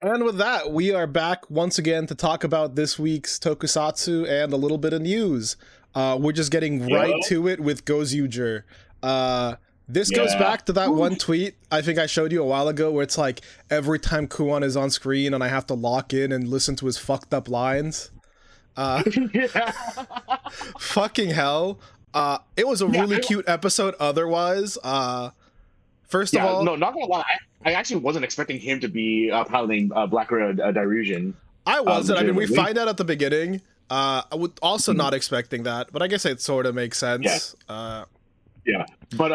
And with that, we are back once again to talk about this week's tokusatsu and a little bit of news. We're just getting right Yeah. to it with Gozuger. This goes Yeah. back to that one tweet I think I showed you a while ago where it's like every time Kuon is on screen and I have to lock in and listen to his fucked up lines. Yeah. Fucking hell. It was a Yeah, really cute episode otherwise. First of all, no, not gonna lie. I actually wasn't expecting him to be piloting Black Widow Dirusion. I wasn't. I mean, we legitimately. find out at the beginning. I was also not expecting that, but I guess it sort of makes sense. Yeah, but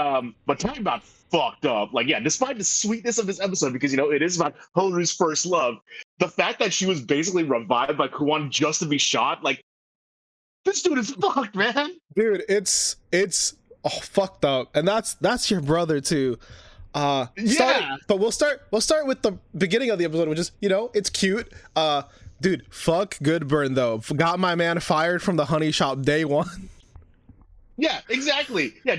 talking about fucked up, like, yeah, despite the sweetness of this episode, because it is about Hoeru's first love, the fact that she was basically revived by Kuon just to be shot, like, this dude is fucked, man. Dude, it's fucked up, and that's your brother too. But we'll start with the beginning of the episode, which is it's cute. Dude, fuck Goodburn though. Got my man fired from the honey shop day one. Yeah, exactly. Yeah,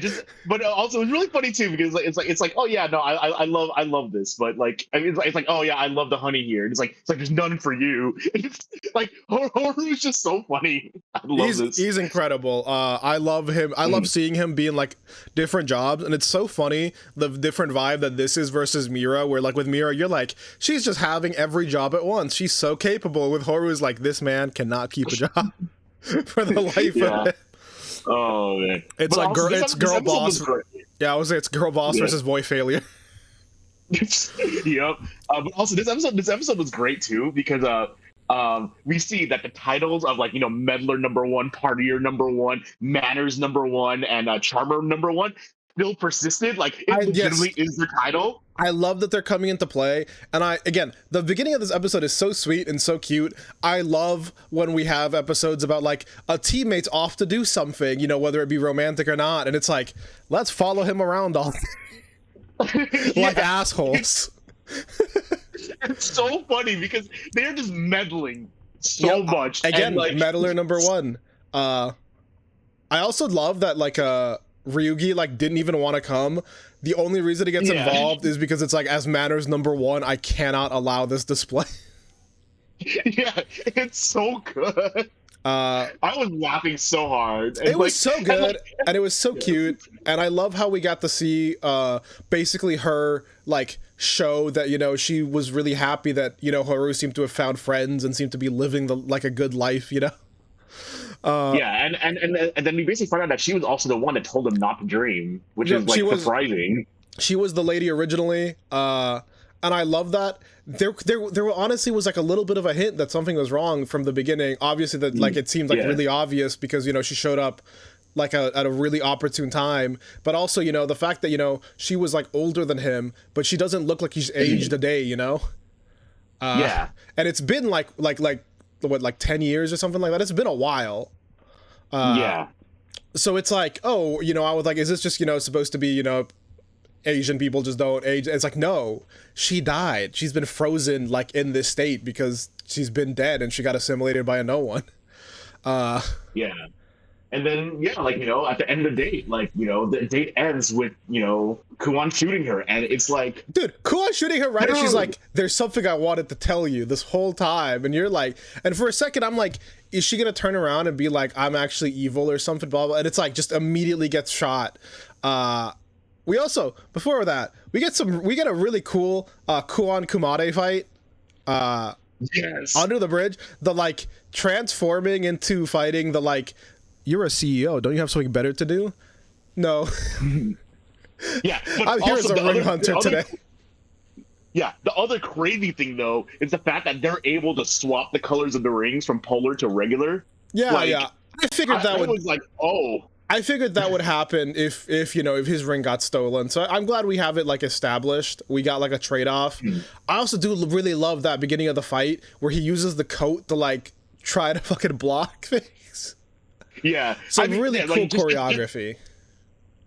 but also it's really funny too because it's like oh yeah, no, I love this, but like I mean it's like oh yeah, I love the honey here. And it's like there's none for you. It's like Hoeru is just so funny. I love this. He's incredible. I love him. I love seeing him be in like different jobs, and it's so funny the different vibe that this is versus Mira. Where like with Mira, you're like she's just having every job at once. She's so capable. With Hoeru is like this man cannot keep a job for the life of it. Oh man, it's but like also, it's girl boss. Yeah, I was say it's girl boss Yeah. versus boy failure. Yep. But also this episode was great too because we see that the titles of like meddler number one, partier number one, manners number one, and charmer number one still persisted. Like it legitimately is the title. I love that they're coming into play, and again, the beginning of this episode is so sweet and so cute. I love when we have episodes about like a teammate's off to do something, whether it be romantic or not, and it's like, let's follow him around all like assholes. It's so funny because they're just meddling so much. Again, like, meddler number one. I also love that like Ryugi like didn't even want to come. The only reason he gets involved is because it's like, as manners number one, I cannot allow this display. Yeah, it's so good. I was laughing so hard. It was so good, and it was so cute, and I love how we got to see basically her like show that she was really happy that Hoeru seemed to have found friends and seemed to be living like a good life. Yeah, and then we basically find out that she was also the one that told him not to dream, which is like surprising. She was the lady originally, and I love that. There honestly was like a little bit of a hint that something was wrong from the beginning. Obviously, that like it seemed like really obvious because she showed up like at a really opportune time. But also the fact that she was like older than him, but she doesn't look like she's aged a day. Yeah, and it's been like 10 years or something like that. It's been a while. Yeah. So it's like, oh, I was like, is this just supposed to be Asian people just don't age? It's like, no, she died. She's been frozen like in this state because she's been dead and she got assimilated by a no one. Yeah. And then like at the end of the date, like the date ends with Kuon shooting her, and it's like, dude, Kuon shooting her right, and she's like, "There's something I wanted to tell you this whole time," and you're like, and for a second I'm like, is she gonna turn around and be like, I'm actually evil or something, blah blah, and it's like just immediately gets shot. We also, before that, we get a really cool Kuon Kumade fight. Yes. Under the bridge, the like transforming into fighting the like, you're a CEO, don't you have something better to do? No. Yeah, but I'm here as a ring hunter today. Yeah, the other crazy thing though is the fact that they're able to swap the colors of the rings from polar to regular. Yeah, like, yeah. I figured that would. I was like, oh. I figured that would happen if his ring got stolen. So I'm glad we have it like established. We got like a trade-off. I also do really love that beginning of the fight where he uses the coat to like try to fucking block things. Yeah. So really cool choreography.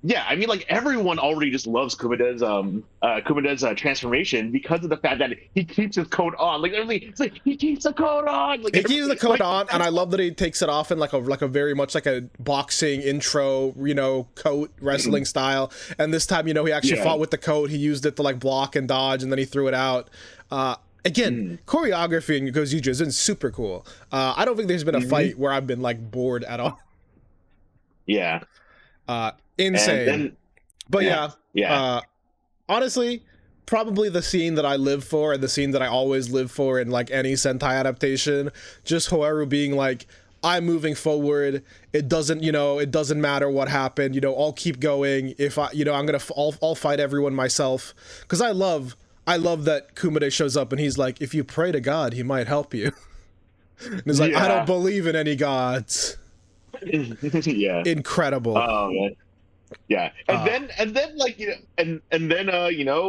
Yeah, I mean, like everyone already just loves Kumade's transformation because of the fact that he keeps his coat on. Like everything, it's like he keeps the coat on. Like he keeps the coat on, and I love that he takes it off in like a very much like a boxing intro, coat wrestling style. And this time, he actually fought with the coat. He used it to like block and dodge, and then he threw it out. Again, choreography in Gozuju has been super cool. I don't think there's been a fight where I've been like bored at all. Yeah. Insane. Then, but honestly, probably the scene that I live for and the scene that I always live for in like any Sentai adaptation, just Hoeru being like, I'm moving forward. It doesn't, it doesn't matter what happened. I'll keep going. If I'll fight everyone myself. Because I love that Kumade shows up and he's like, if you pray to God, he might help you. And he's like, I don't believe in any gods. Yeah. Incredible. Oh man. Yeah. And then like, and then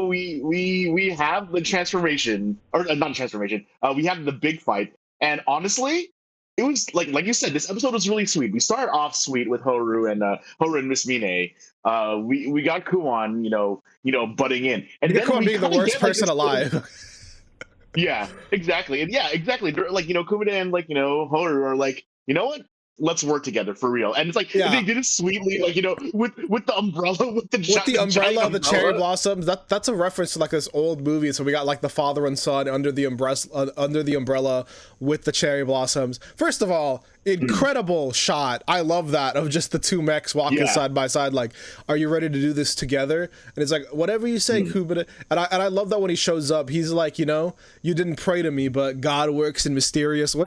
we have the transformation, or not transformation. We have the big fight. And honestly, it was like you said, this episode was really sweet. We started off sweet with Hoeru and Miss Mine. We got Kuon, butting in, and then Kuon being the worst person alive. Yeah, exactly, and exactly. Like Kumade and Hoeru are like, you know what? Let's work together for real. And it's like they did it sweetly, like with the umbrella, with the umbrella, the cherry blossoms. That's a reference to like this old movie. So we got like the father and son under the umbrella with the cherry blossoms. First of all, incredible shot. I love that, of just the two mechs walking side by side. Like, are you ready to do this together? And it's like, whatever you say, Kubota. And I love that when he shows up, he's like, you didn't pray to me, but God works in mysterious ways.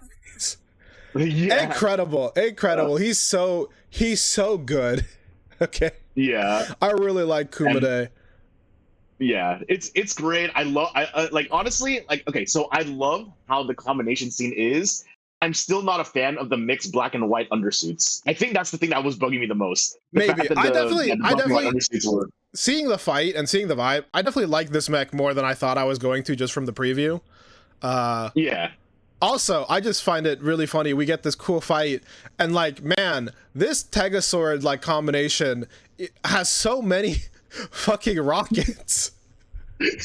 Yeah. Incredible. He's so good. Okay. Yeah. I really like Kumade. Yeah, it's great. I like, honestly, like, okay, so I love how the combination scene is. I'm still not a fan of the mixed black and white undersuits. I think that's the thing that was bugging me the most. Maybe I definitely seeing the fight and seeing the vibe, I definitely like this mech more than I thought I was going to, just from the preview. Yeah. Also, I just find it really funny. We get this cool fight, and like, man, this Tegasword like combination, it has so many fucking rockets.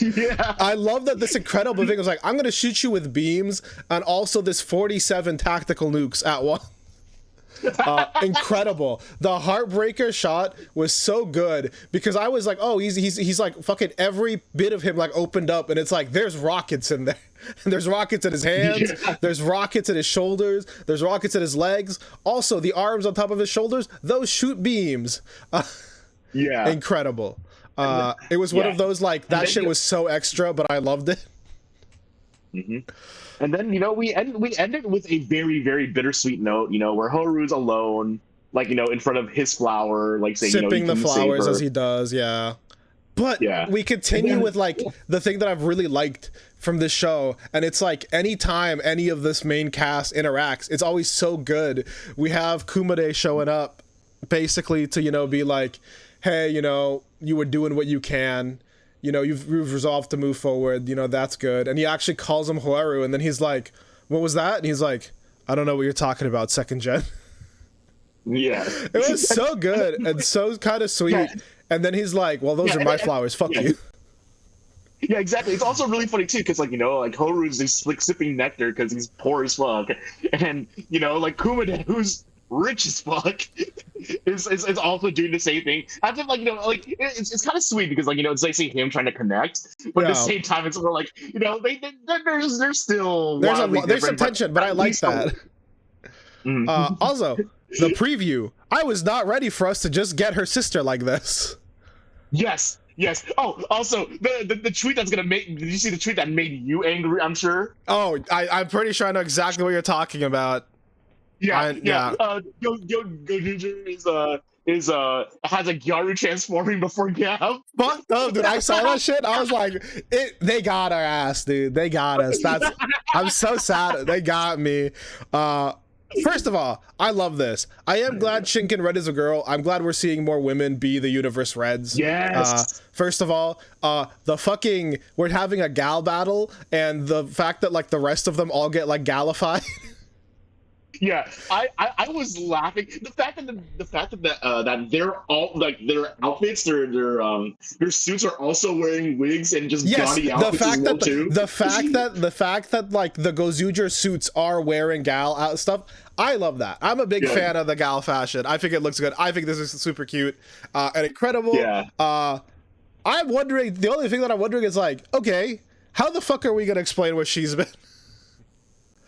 Yeah. I love that this incredible thing was like, I'm gonna shoot you with beams, and also this 47 tactical nukes at once. Incredible. The Heartbreaker shot was so good, because I was like, oh, he's like, fucking every bit of him like opened up, and it's like, there's rockets in there. And there's rockets in his hands, there's rockets in his shoulders, there's rockets in his legs. Also, the arms on top of his shoulders, those shoot beams. Incredible. It was one of those, like, that shit was so extra, but I loved it. And then, we ended with a very, very bittersweet note, where Hoeru's alone, like, in front of his flower, like, saying, sipping the flowers as he does, But we continue with, like, the thing that I've really liked from this show, and it's like, anytime any of this main cast interacts, it's always so good. We have Kumade showing up, basically, to, be like, hey, you were doing what you can. You've resolved to move forward. That's good. And he actually calls him Hoeru, and then he's like, what was that? And he's like, I don't know what you're talking about, second gen. Yeah. It was so good and so kind of sweet. And then he's like, well, those are my flowers. Fuck you. Yeah, exactly. It's also really funny, too, because, like, like, Hoeru's just, like, sipping nectar because he's poor as fuck. And, like, Kumade, who's rich as fuck, is also doing the same thing. I think, like, it's kind of sweet because, like, it's like seeing him trying to connect, but at the same time, it's more like, there's still there's some tension, but I like that. Also, the preview, I was not ready for us to just get her sister like this. Yes. Oh, also, the tweet that's gonna make. Did you see the tweet that made you angry? I'm sure. Oh, I'm pretty sure I know exactly what you're talking about. Yeah. Gojuju has a Gyaru transforming before Gab. Fuck no, dude! I saw that shit. I was like, they got our ass, dude. They got us. I'm so sad. They got me. First of all, I love this. I am glad Shinken Red is a girl. I'm glad we're seeing more women be the Universe Reds. Yes. First of all, we're having a gal battle, and the fact that, like, the rest of them all get, like, galified. Yeah, I was laughing. The fact that they're all, like, their outfits, their suits are also wearing wigs and just gaudy outfits as well too. The fact that like the Gozuger suits are wearing gal stuff, I love that. I'm a big fan of the gal fashion. I think it looks good. I think this is super cute and incredible. Yeah. I'm wondering. The only thing that I'm wondering is, like, okay, How the fuck are we gonna explain what she's been?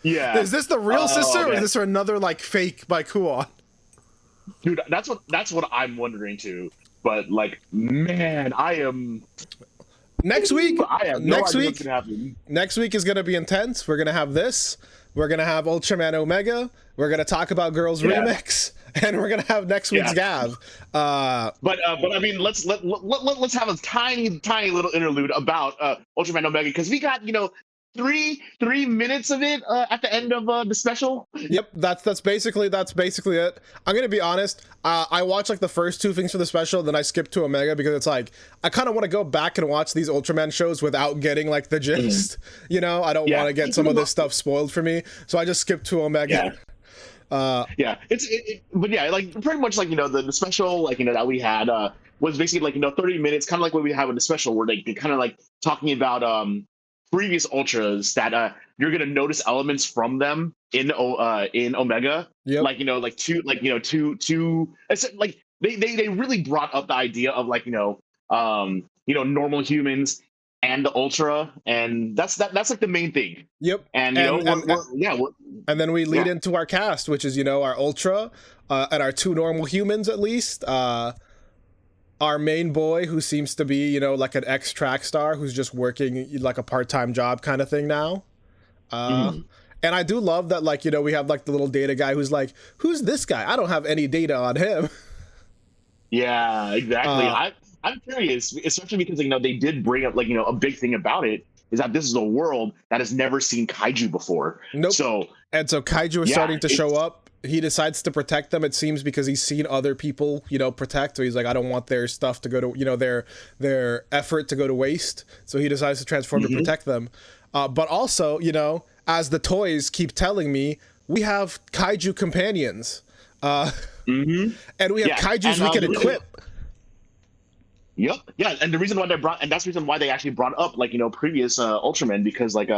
Yeah. Is this the real sister, or is man. this another like fake by Kuon? Dude, that's what I'm wondering too. But like, man, I am. Next week, I have no idea what's gonna happen. Next week is gonna be intense. We're gonna have this. We're gonna have Ultraman Omega. We're gonna talk about Girls Remix, and we're gonna have next week's Gav. But I mean, let's have a tiny little interlude about Ultraman Omega, because we got, you know, three minutes of it at the end of the special. Yep, that's basically it. I'm gonna be honest. I watched like the first two things for the special, then I skipped to Omega because it's like I kind of want to go back and watch these Ultraman shows without getting like the gist. You know, I don't want to get some of this stuff spoiled for me, so I just skipped to Omega. But yeah, like pretty much like, you know, the special, like, you know, that we had was basically like, you know, 30 minutes, kind of like what we have in the special, where they kind of like talking about previous ultras that you're gonna notice elements from them in Omega. Yep. Like, you know, like two it's like they really brought up the idea of like, you know, normal humans and the ultra, and that's like the main thing. Yep. And you know, and then we lead into our cast, which is, you know, our ultra and our two normal humans at least. Our main boy, who seems to be, you know, like an ex-track star who's just working like a part-time job kind of thing now. And I do love that, like, you know, we have like the little data guy who's like, who's this guy? I don't have any data on him. Yeah, exactly. I'm curious, especially because, you know, they did bring up, like, you know, a big thing about it is that this is a world that has never seen kaiju before. Nope. So kaiju are starting to show up. He decides to protect them, it seems, because he's seen other people, you know, protect. So he's like, I don't want their stuff to go to, you know, their effort to go to waste. So he decides to transform to protect them. But also, you know, as the toys keep telling me, we have kaiju companions. And we have kaijus we can equip. Yep. Yeah, and the reason why that's the reason why they actually brought up, like, you know, previous Ultramen, because like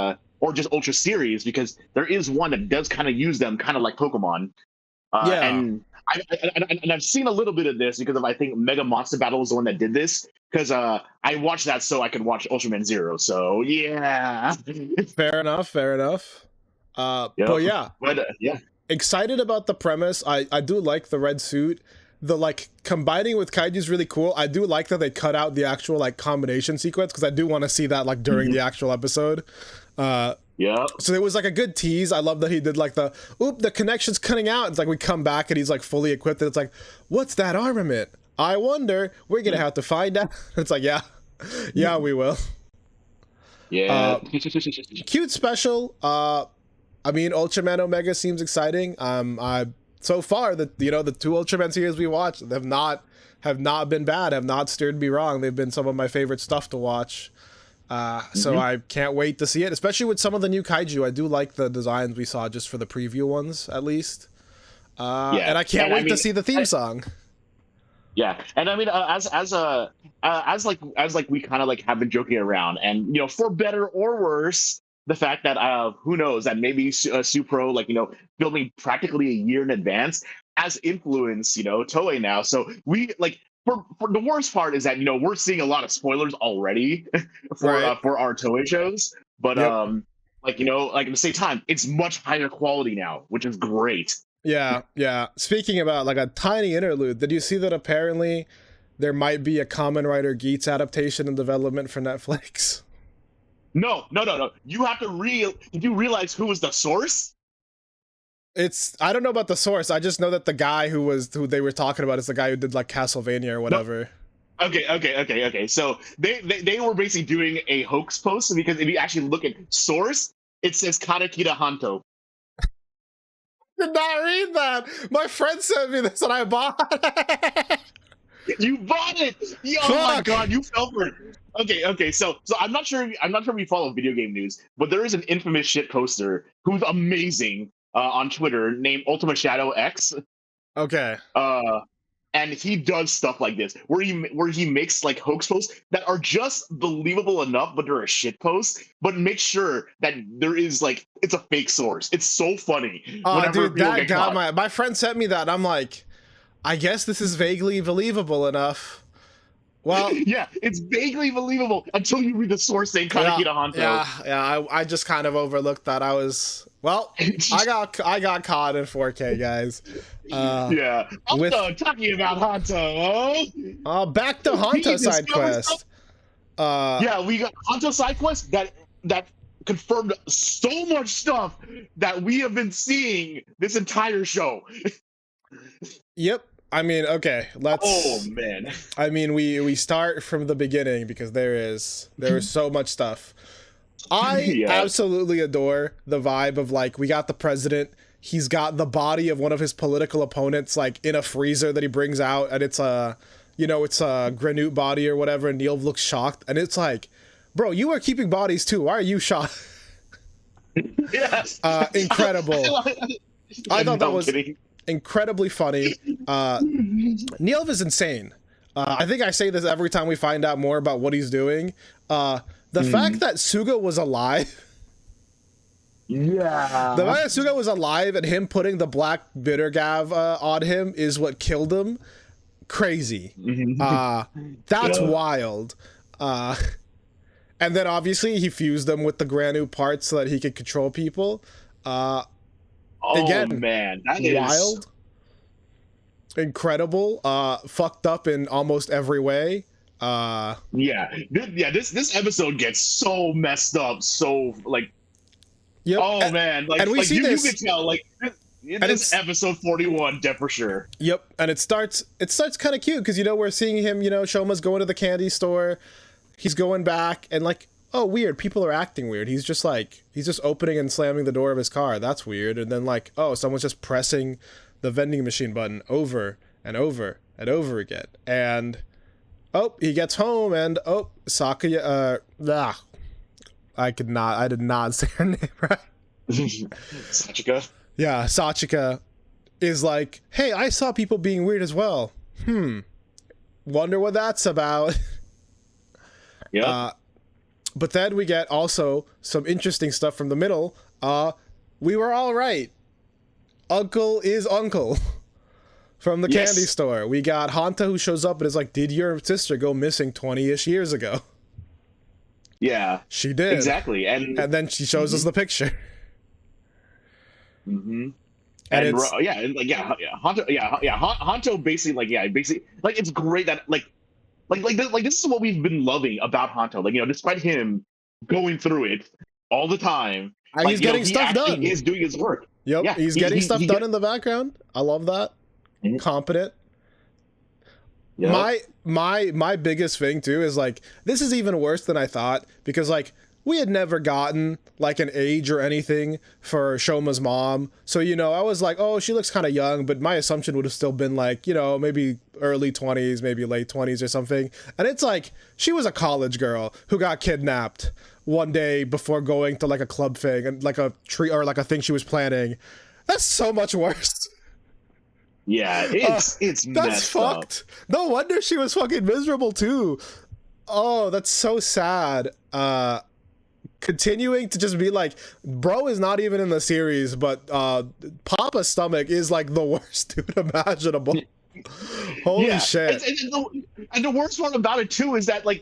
or just Ultra series, because there is one that does kind of use them kind of like Pokemon. And I've seen a little bit of this because of, I think, Mega Monster Battle was the one that did this, because I watched that so I could watch Ultraman Zero. So yeah. Fair enough. But yeah. Excited about the premise. I do like the red suit. The like combining with kaiju is really cool. I do like that they cut out the actual like combination sequence, because I do want to see that like during the actual episode. So it was like a good tease. I love that he did like the connection's cutting out. It's like we come back and he's like fully equipped, and it's like, what's that armament? I wonder. We're gonna have to find out. It's like, yeah, we will. Yeah. Cute special. I mean, Ultraman Omega seems exciting. So far, the two Ultraman series we watched have not been bad, have not steered me wrong. They've been some of my favorite stuff to watch. So I can't wait to see it, especially with some of the new kaiju. I do like the designs we saw just for the preview ones, at least. And I can't wait to see the theme song. Yeah, and I mean, as we kind of like have been joking around, and, you know, for better or worse, the fact that who knows, that maybe Supro, like, you know, filming practically a year in advance has influenced, you know, Toei now. So we like, for the worst part is that, you know, we're seeing a lot of spoilers already for our Toei shows. But like, you know, like at the same time, it's much higher quality now, which is great. Yeah. Speaking about like a tiny interlude, did you see that apparently there might be a Kamen Rider Geats adaptation in development for Netflix? No. You have to did you realize who was the source? I don't know about the source. I just know that the guy who they were talking about is the guy who did like Castlevania or whatever. No. Okay. So they were basically doing a hoax post, because if you actually look at source, it says Karakita Hanto. Did not read that. My friend sent me this and I bought it. You bought it. Oh my god, you fell for it. Okay. So I'm not sure if you follow video game news, but there is an infamous shit poster who's amazing on Twitter named Ultima Shadow X. Okay. And he does stuff like this, where he makes like hoax posts that are just believable enough, but they're a shit post, but make sure that there is like, it's a fake source. It's so funny. Oh, dude, that got my friend sent me that. And I'm like, I guess this is vaguely believable enough. Well, yeah, it's vaguely believable until you read the source saying Kaneki to Hanto. I just kind of overlooked that. I got caught in 4K, guys. Yeah. Also, talking about Hanto. Back to Hanto side quest. Yeah, we got Hanto side quest that confirmed so much stuff that we have been seeing this entire show. Yep. I mean, okay, let's. Oh man. I mean, we start from the beginning because there is so much stuff. I absolutely adore the vibe of like we got the president. He's got the body of one of his political opponents like in a freezer that he brings out, and it's a, it's a Granute body or whatever. And Nyelv looks shocked, and it's like, bro, you are keeping bodies too. Why are you shocked? Yes. Incredible. I thought that was incredibly funny. Nyelv is insane. I think I say this every time we find out more about what he's doing. The fact that Suga was alive. Yeah. The fact that Suga was alive and him putting the black bitter gav on him is what killed him. Crazy. That's wild. And then obviously he fused them with the Granu parts so that he could control people. Again, man, that wild. Is incredible. Fucked up in almost every way. This episode gets so messed up, so like, yep. Man, like, and we see you this. can tell, like, this episode 41, for sure. Yep, and it starts kind of cute because we're seeing him. Shoma's going to the candy store. He's going back and like, oh, weird. People are acting weird. He's just opening and slamming the door of his car. That's weird. And then like, oh, someone's just pressing the vending machine button over and over and over again. And oh, he gets home and oh, Sakuya, I did not say her name right. Sachika? Yeah, Sachika is like, hey, I saw people being weird as well. Wonder what that's about. Yeah. But then we get also some interesting stuff from the middle. We were all right. Uncle is uncle. From the candy store. We got Hanto who shows up and is like, did your sister go missing 20-ish years ago? Yeah. She did. Exactly. And then she shows us the picture. And Hanto basically it's great that this is what we've been loving about Hanto. Like, despite him going through it all the time, he's getting stuff done. He's doing his work. Yep. Yeah, he's getting stuff done in the background. I love that. Competent. Yep. My biggest thing too is like, this is even worse than I thought because like we had never gotten like an age or anything for Shoma's mom. So, I was like, oh, she looks kind of young, but my assumption would have still been like, maybe early 20s, maybe late 20s or something. And it's like, she was a college girl who got kidnapped one day before going to like a club thing and like a tree or like a thing she was planning. That's so much worse. Yeah, it's that's fucked. Up. No wonder she was fucking miserable too. Oh, that's so sad. Continuing to just be like, bro is not even in the series, but Papa's stomach is like the worst dude imaginable. Holy shit. And the worst part about it too is that like,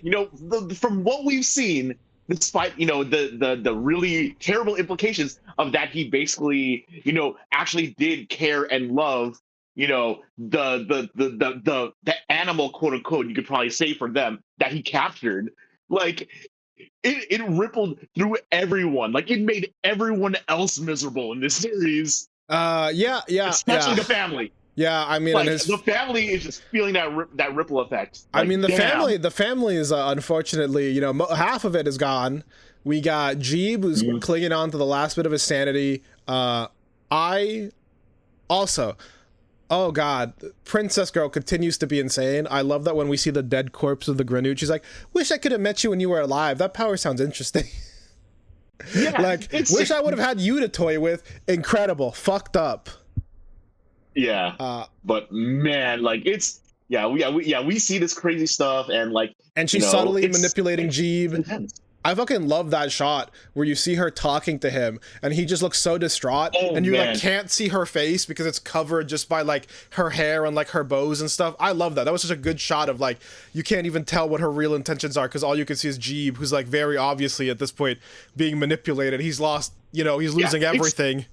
from what we've seen, despite the really terrible implications of that, he basically actually did care and love the animal, quote unquote, you could probably say for them, that he captured. Like it rippled through everyone. Like it made everyone else miserable in this series. Especially the family. Yeah, I mean, like, the family is just feeling that ripple effect. Like, I mean, the family is unfortunately, half of it is gone. We got Jeeb who's clinging on to the last bit of his sanity. Oh god, Princess Girl continues to be insane. I love that when we see the dead corpse of the Granute, she's like, wish I could have met you when you were alive. That power sounds interesting. Yeah, like, wish I would have had you to toy with. Incredible. Fucked up. Yeah. But man, like we see this crazy stuff and like, and she's subtly manipulating Jeeb. I fucking love that shot where you see her talking to him and he just looks so distraught and you like can't see her face because it's covered just by like her hair and like her bows and stuff. I love that. That was such a good shot of like, you can't even tell what her real intentions are because all you can see is Jeeb, who's like very obviously at this point being manipulated. He's lost, you know, he's losing everything.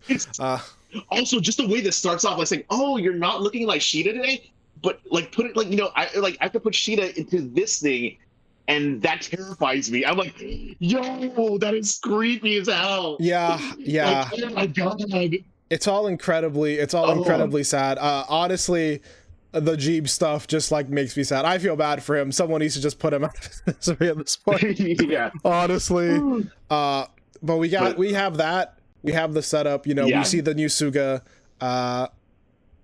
Also, just the way this starts off, like saying, "Oh, you're not looking like Sheeta today," but like put it like, you know, I have to put Sheeta into this thing. And that terrifies me. I'm like, yo, that is creepy as hell. Yeah. Like, oh my god. It's all incredibly sad. Honestly, the Jeeb stuff just like makes me sad. I feel bad for him. Someone needs to just put him out of his misery at this point. Yeah. Honestly. But we have that. We have the setup, you know, we see the new Suga.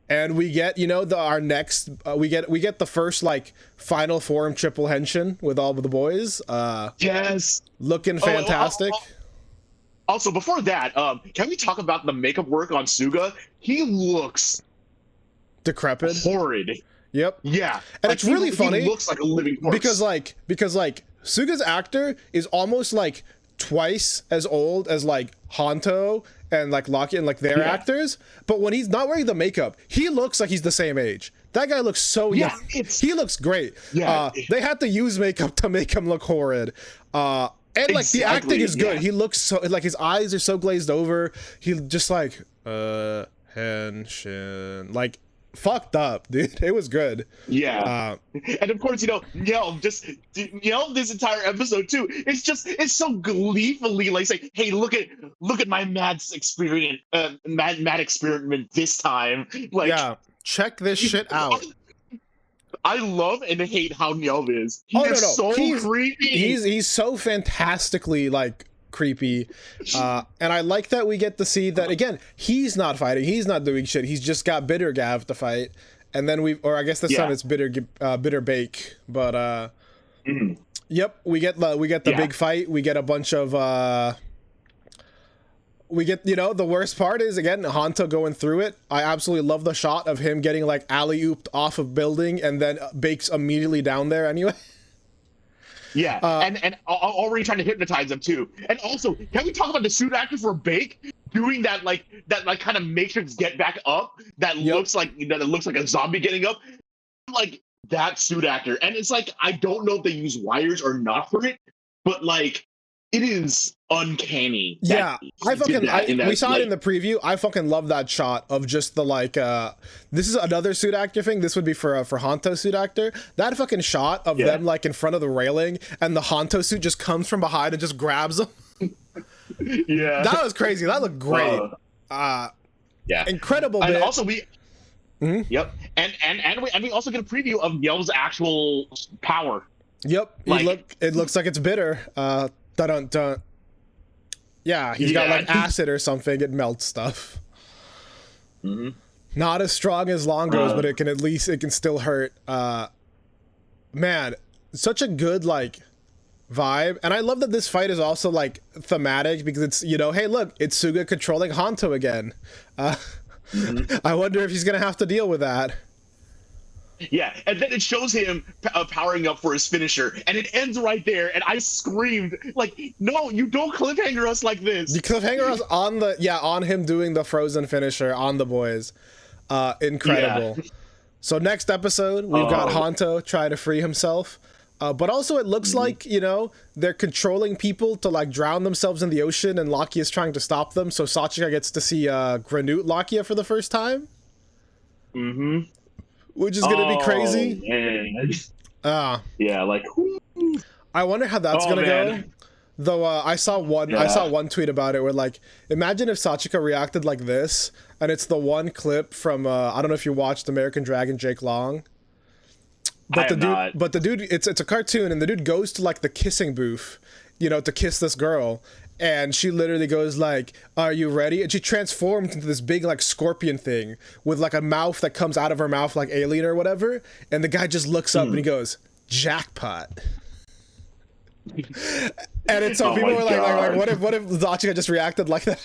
And we get, you know, our next, we get the first like final form triple henshin with all of the boys. Yes, looking fantastic. Also, before that, can we talk about the makeup work on Suga? He looks decrepit, horrid. Yep. Yeah, and like, it's really funny. He looks like a living corpse because Suga's actor is almost like twice as old as like Hanto and like Lockie and like their actors, but when he's not wearing the makeup, he looks like he's the same age. That guy looks so young. He looks great. They had to use makeup to make him look horrid. And like the acting is good. He looks so like his eyes are so glazed over. He just like henshin, like fucked up, dude. It was good. And of course, you know, Nyelv this entire episode too. It's so gleefully like saying, "Hey, look at my mad experiment this time." Like, check this shit out. I love and hate how Nyelv is. So creepy. He's so fantastically like creepy, and I like that we get to see that again. He's not fighting, he's not doing shit, he's just got Bitter Gav to fight, and then I guess this time it's Bitter Bake, but yep, we get the big fight. We get a bunch of you know, the worst part is again Hanto going through it. I absolutely love the shot of him getting like alley-ooped off of building and then Bake's immediately down there anyway. And already trying to hypnotize them too. And also, can we talk about the suit actor for Bake doing that kind of Matrix get back up that looks like a zombie getting up, like that suit actor. And it's like, I don't know if they use wires or not for it, but like it is uncanny. We saw it in the preview. I fucking love that shot of just the like this is another suit actor thing. This would be for Hanto suit actor. That fucking shot of them like in front of the railing and the Hanto suit just comes from behind and just grabs them. That was crazy. That looked great. Incredible. And also we and we also get a preview of Nyelv's actual power. It looks like it's bitter. Dun. Yeah, he's got like acid or something. It melts stuff. Not as strong as Longo's, but it can still hurt. Man, such a good like vibe, and I love that this fight is also like thematic because it's, you know, hey look, it's Suga controlling Hanto again. I wonder if he's gonna have to deal with that. Yeah, and then it shows him powering up for his finisher, and it ends right there, and I screamed, like, no, you don't cliffhanger us like this. You cliffhanger us on him doing the frozen finisher on the boys. Incredible. So next episode, we've got Hanto try to free himself. But also it looks like, you know, they're controlling people to like drown themselves in the ocean, and Lakia is trying to stop them, so Sachika gets to see Granute Lakia for the first time. Which is gonna be crazy. I wonder how that's gonna go. Though I saw one tweet about it where like, imagine if Sachika reacted like this, and it's the one clip from I don't know if you watched American Dragon Jake Long. But the dude, it's a cartoon, and the dude goes to like the kissing booth, you know, to kiss this girl. And she literally goes like, "Are you ready?" And she transforms into this big like scorpion thing with like a mouth that comes out of her mouth like Alien or whatever. And the guy just looks up and he goes, "Jackpot." And it's so people were like, what if Zachika just reacted like that?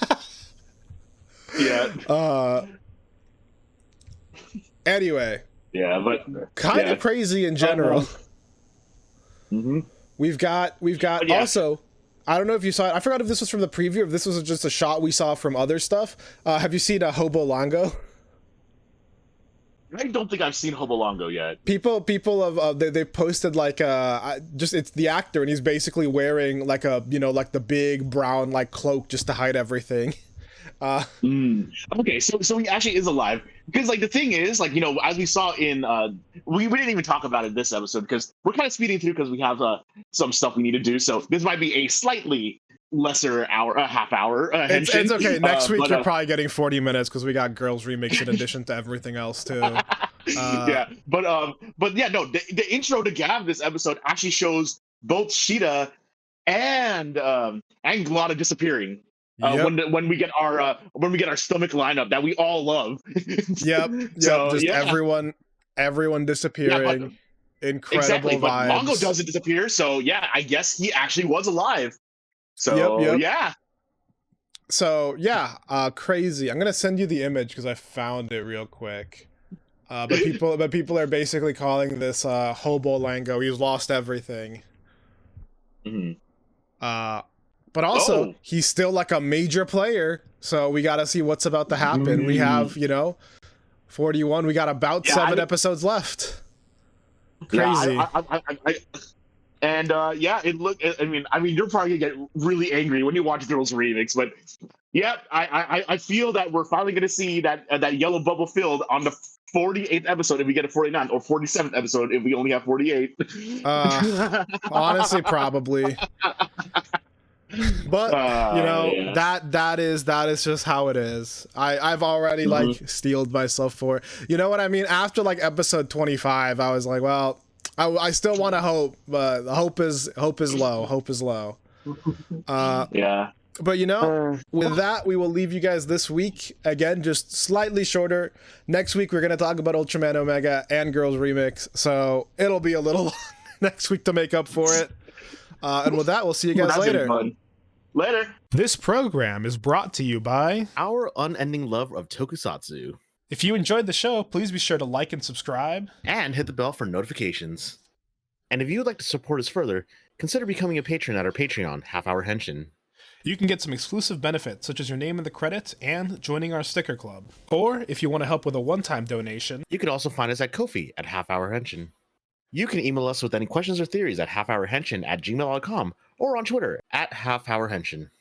Anyway. Yeah, but kind of crazy in general. We've got also I don't know if you saw it. I forgot if this was from the preview or if this was just a shot we saw from other stuff. Have you seen a Hobo Longo? I don't think I've seen Hobolongo yet. People have they posted like just it's the actor and he's basically wearing like a like the big brown like cloak just to hide everything. Okay, so he actually is alive because like the thing is like as we saw in we didn't even talk about it this episode because we're kind of speeding through because we have some stuff we need to do. So this might be a slightly lesser hour, half hour. It's okay. Next week you're probably getting 40 minutes because we got Girls Remix in addition to everything else too. Yeah, but yeah, no. The intro to Gav this episode actually shows both Sheeta and Glada disappearing. When we get our stomach lineup that we all love. Yep. So, just everyone disappearing. Yeah, incredible exactly, vibes. But Longo doesn't disappear, so yeah, I guess he actually was alive. So yeah. So yeah, crazy. I'm gonna send you the image because I found it real quick. But people are basically calling this Hobo Lango. He's lost everything. But also he's still like a major player, so we got to see what's about to happen. We have 41. We got about 7 episodes left. Crazy. It looked. I mean, you're probably gonna get really angry when you watch Girls Remix, but yeah, I feel that we're finally gonna see that yellow bubble filled on the 48th episode if we get a 49, or 47th episode if we only have 48. Honestly, probably. But that is just how it is. I've already like steeled myself for it. You know what I mean? After like episode 25, I was like, well, I still want to hope, but hope is low. Hope is low. Yeah. But with that, we will leave you guys this week. Again, just slightly shorter. Next week, we're going to talk about Ultraman Omega and Girls Remix. So it'll be a little long next week to make up for it. And with that, we'll see you guys later. Later. This program is brought to you by our unending love of tokusatsu. If you enjoyed the show, please be sure to like and subscribe. And hit the bell for notifications. And if you would like to support us further, consider becoming a patron at our Patreon, Half Hour Henshin. You can get some exclusive benefits, such as your name in the credits and joining our sticker club. Or, if you want to help with a one-time donation, you can also find us at Ko-fi at Half Hour Henshin. You can email us with any questions or theories at halfhourhenshin@gmail.com or on Twitter at halfhourhenshin.